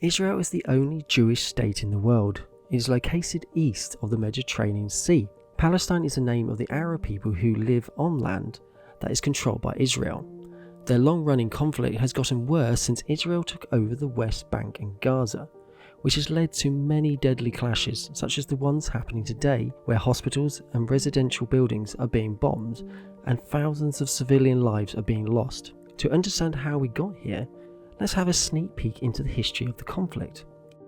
Israel is the only Jewish state in the world. It is located east of the Mediterranean Sea. Palestine is the name of the Arab people who live on land that is controlled by Israel. Their long-running conflict has gotten worse since Israel took over the West Bank and Gaza, which has led to many deadly clashes, such as the ones happening today, where hospitals and residential buildings are being bombed and thousands of civilian lives are being lost. To understand how we got here, let's have a sneak peek into the history of the conflict.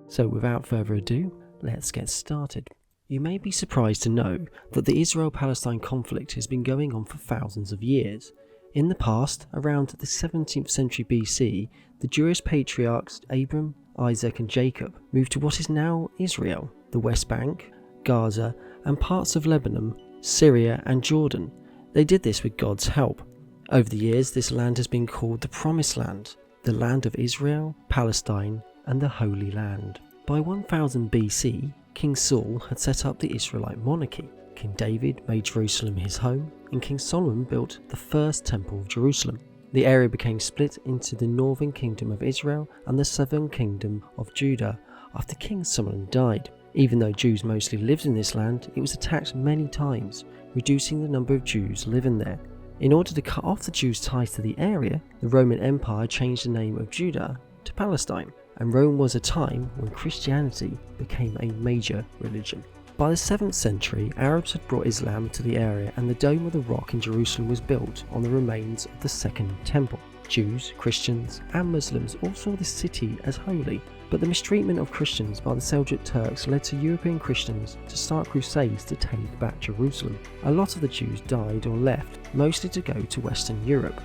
So without further ado, let's get started. You may be surprised to know that the Israel-Palestine conflict has been going on for thousands of years. In the past, around the 17th century BC, the Jewish patriarchs Abram, Isaac and Jacob moved to what is now Israel, the West Bank, Gaza and parts of Lebanon, Syria and Jordan. They did this with God's help. Over the years, this land has been called the Promised Land, the land of Israel, Palestine and the Holy Land. By 1000 BC, King Saul had set up the Israelite monarchy. King David made Jerusalem his home, and King Solomon built the first temple of Jerusalem. The area became split into the northern kingdom of Israel and the southern kingdom of Judah after King Solomon died. Even though Jews mostly lived in this land, it was attacked many times, reducing the number of Jews living there. In order to cut off the Jews' ties to the area, the Roman Empire changed the name of Judah to Palestine, and Rome was a time when Christianity became a major religion. By the 7th century, Arabs had brought Islam to the area, and the Dome of the Rock in Jerusalem was built on the remains of the Second Temple. Jews, Christians and Muslims all saw this city as holy, but the mistreatment of Christians by the Seljuk Turks led to European Christians to start crusades to take back Jerusalem. A lot of the Jews died or left, mostly to go to Western Europe.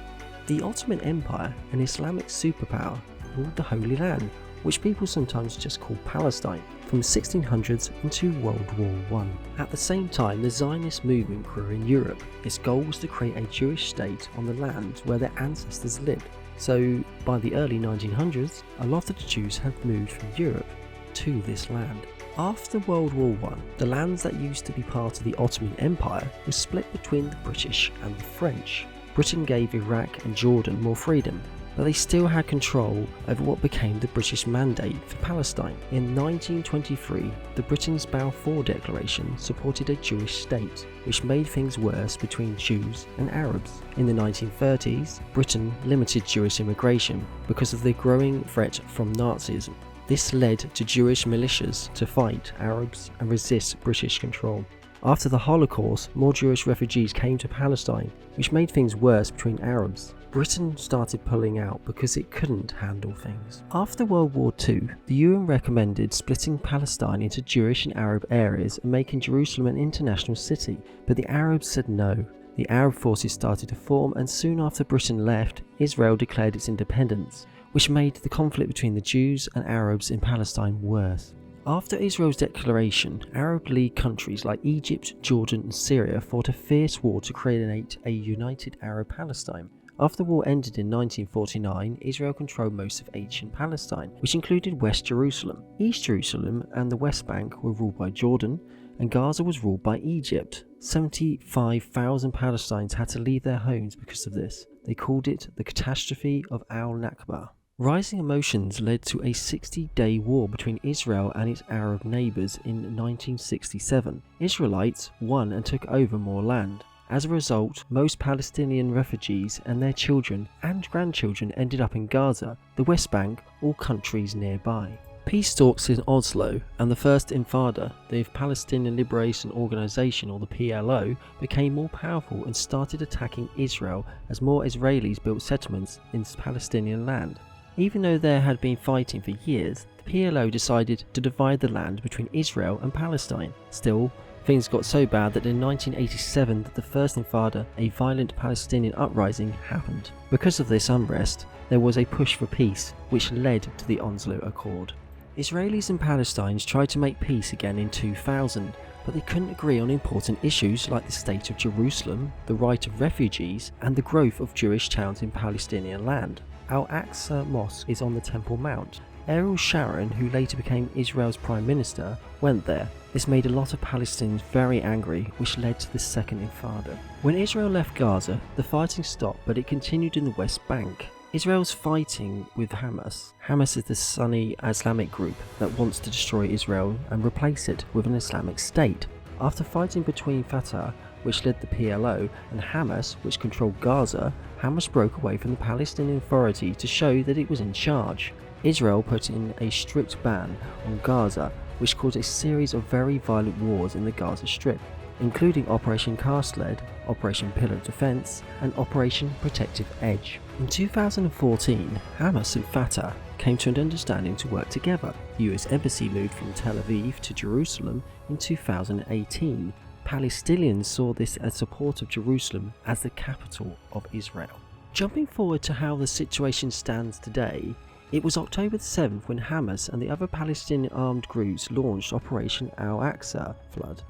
The Ottoman Empire, an Islamic superpower, ruled the Holy Land, which people sometimes just call Palestine, from the 1600s into World War I. At the same time, the Zionist movement grew in Europe. Its goal was to create a Jewish state on the land where their ancestors lived. So, by the early 1900s, a lot of the Jews had moved from Europe to this land. After World War I, the lands that used to be part of the Ottoman Empire were split between the British and the French. Britain gave Iraq and Jordan more freedom, but they still had control over what became the British Mandate for Palestine. In 1923, the Britain's Balfour Declaration supported a Jewish state, which made things worse between Jews and Arabs. In the 1930s, Britain limited Jewish immigration because of the growing threat from Nazism. This led to Jewish militias to fight Arabs and resist British control. After the Holocaust, more Jewish refugees came to Palestine, which made things worse between Arabs. Britain started pulling out because it couldn't handle things. After World War II, the UN recommended splitting Palestine into Jewish and Arab areas and making Jerusalem an international city, but the Arabs said no. The Arab forces started to form, and soon after Britain left, Israel declared its independence, which made the conflict between the Jews and Arabs in Palestine worse. After Israel's declaration, Arab League countries like Egypt, Jordan and Syria fought a fierce war to create a united Arab Palestine. After the war ended in 1949, Israel controlled most of ancient Palestine, which included West Jerusalem. East Jerusalem and the West Bank were ruled by Jordan, and Gaza was ruled by Egypt. 75,000 Palestinians had to leave their homes because of this. They called it the catastrophe of Al-Nakba. Rising emotions led to a 60-day war between Israel and its Arab neighbours in 1967. Israelites won and took over more land. As a result, most Palestinian refugees and their children and grandchildren ended up in Gaza, the West Bank, or countries nearby. Peace talks in Oslo and the First Intifada, the Palestinian Liberation Organization or the PLO, became more powerful and started attacking Israel as more Israelis built settlements in Palestinian land. Even though there had been fighting for years, the PLO decided to divide the land between Israel and Palestine. Still, things got so bad that in 1987, the First Intifada, a violent Palestinian uprising, happened. Because of this unrest, there was a push for peace, which led to the Oslo Accord. Israelis and Palestinians tried to make peace again in 2000, but they couldn't agree on important issues like the state of Jerusalem, the right of refugees, and the growth of Jewish towns in Palestinian land. Al-Aqsa Mosque is on the Temple Mount. Ariel Sharon, who later became Israel's Prime Minister, went there. This made a lot of Palestinians very angry, which led to the Second Intifada. When Israel left Gaza, the fighting stopped, but it continued in the West Bank. Israel's fighting with Hamas. Hamas is the Sunni Islamic group that wants to destroy Israel and replace it with an Islamic state. After fighting between Fatah, which led the PLO, and Hamas, which controlled Gaza, Hamas broke away from the Palestinian Authority to show that it was in charge. Israel put in a strict ban on Gaza, which caused a series of very violent wars in the Gaza Strip, including Operation Cast Lead, Operation Pillar of Defense, and Operation Protective Edge. In 2014, Hamas and Fatah came to an understanding to work together. The US Embassy moved from Tel Aviv to Jerusalem in 2018. Palestinians saw this as support of Jerusalem as the capital of Israel. Jumping forward to how the situation stands today, it was October 7th when Hamas and the other Palestinian armed groups launched Operation Al-Aqsa Flood,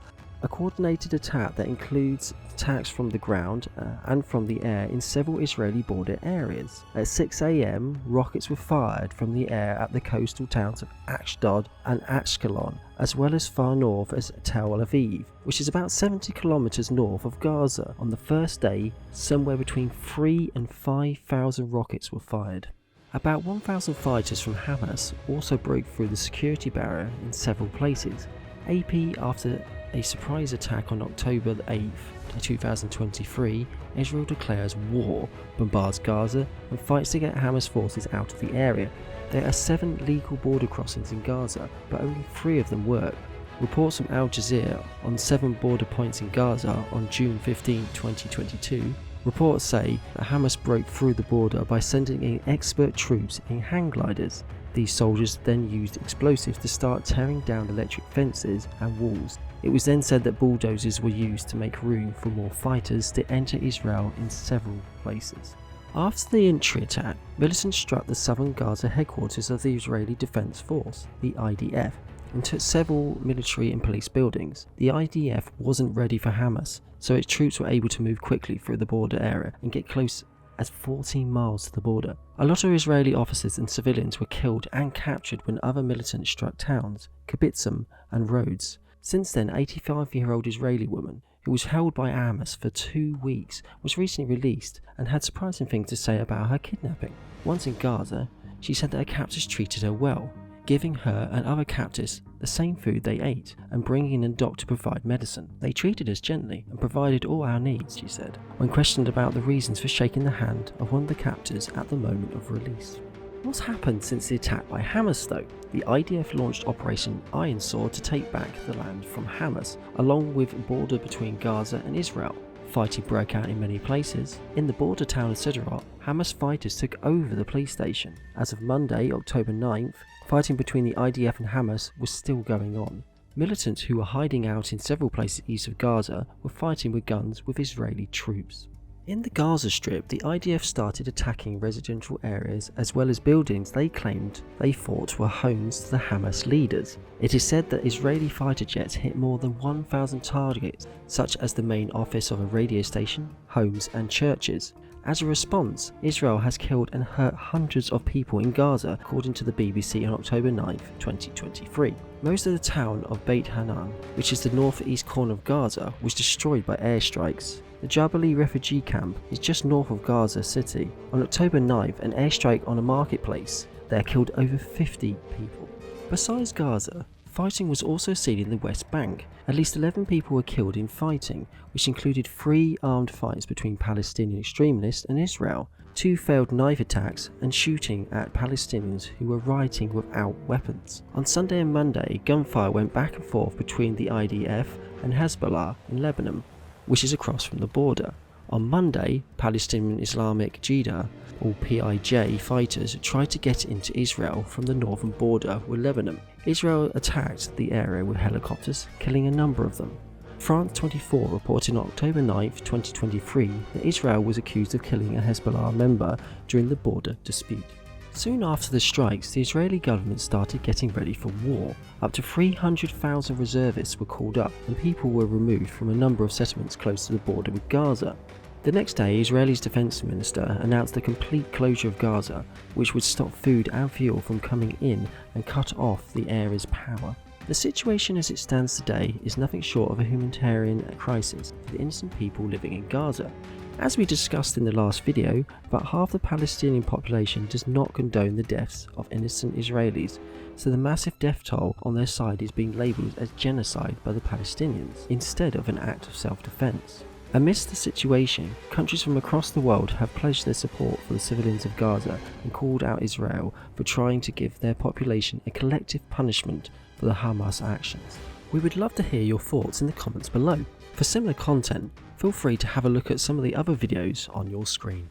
a coordinated attack that includes attacks from the ground and from the air in several Israeli border areas. At 6 a.m, rockets were fired from the air at the coastal towns of Ashdod and Ashkelon, as well as far north as Tel Aviv, which is about 70 kilometers north of Gaza. On the first day, somewhere between 3,000 and 5,000 rockets were fired. About 1,000 fighters from Hamas also broke through the security barrier in several places. AP, after a surprise attack on October 8, 2023, Israel declares war, bombards Gaza, and fights to get Hamas forces out of the area. There are 7 legal border crossings in Gaza, but only 3 of them work. Reports from Al Jazeera on 7 border points in Gaza on June 15, 2022, reports say that Hamas broke through the border by sending in expert troops in hang gliders. These soldiers then used explosives to start tearing down electric fences and walls. It was then said that bulldozers were used to make room for more fighters to enter Israel in several places. After the entry attack, militants struck the southern Gaza headquarters of the Israeli Defense Force, the IDF, and took several military and police buildings. The IDF wasn't ready for Hamas, so its troops were able to move quickly through the border area and get close as 14 miles to the border. A lot of Israeli officers and civilians were killed and captured when other militants struck towns, Kibbutzim and Rhodes. Since then, 85-year-old Israeli woman, who was held by Hamas for 2 weeks, was recently released and had surprising things to say about her kidnapping. Once in Gaza, she said that her captors treated her well, giving her and other captors the same food they ate and bringing in a doctor to provide medicine. They treated us gently and provided all our needs, she said, when questioned about the reasons for shaking the hand of one of the captors at the moment of release. What's happened since the attack by Hamas though? The IDF launched Operation Iron Sword to take back the land from Hamas, along with a border between Gaza and Israel. Fighting broke out in many places. In the border town of Sderot, Hamas fighters took over the police station. As of Monday, October 9th, fighting between the IDF and Hamas was still going on. Militants who were hiding out in several places east of Gaza were fighting with guns with Israeli troops. In the Gaza Strip, the IDF started attacking residential areas as well as buildings they claimed they thought were homes to the Hamas leaders. It is said that Israeli fighter jets hit more than 1,000 targets, such as the main office of a radio station, homes and churches. As a response, Israel has killed and hurt hundreds of people in Gaza, according to the BBC on October 9, 2023. Most of the town of Beit Hanan, which is the northeast corner of Gaza, was destroyed by airstrikes. The Jabalia refugee camp is just north of Gaza City. On October 9th, an airstrike on a marketplace there killed over 50 people. Besides Gaza, fighting was also seen in the West Bank. At least 11 people were killed in fighting, which included 3 armed fights between Palestinian extremists and Israel, 2 failed knife attacks, and shooting at Palestinians who were rioting without weapons. On Sunday and Monday, gunfire went back and forth between the IDF and Hezbollah in Lebanon, which is across from the border. On Monday, Palestinian Islamic Jihad, or PIJ, fighters tried to get into Israel from the northern border with Lebanon. Israel attacked the area with helicopters, killing a number of them. France 24 reported on October 9, 2023 that Israel was accused of killing a Hezbollah member during the border dispute. Soon after the strikes, the Israeli government started getting ready for war. Up to 300,000 reservists were called up and people were removed from a number of settlements close to the border with Gaza. The next day, Israel's defense minister announced the complete closure of Gaza, which would stop food and fuel from coming in and cut off the area's power. The situation as it stands today is nothing short of a humanitarian crisis for the innocent people living in Gaza. As we discussed in the last video, about half the Palestinian population does not condone the deaths of innocent Israelis, so the massive death toll on their side is being labelled as genocide by the Palestinians, instead of an act of self-defence. Amidst the situation, countries from across the world have pledged their support for the civilians of Gaza and called out Israel for trying to give their population a collective punishment for the Hamas actions. We would love to hear your thoughts in the comments below. For similar content, feel free to have a look at some of the other videos on your screen.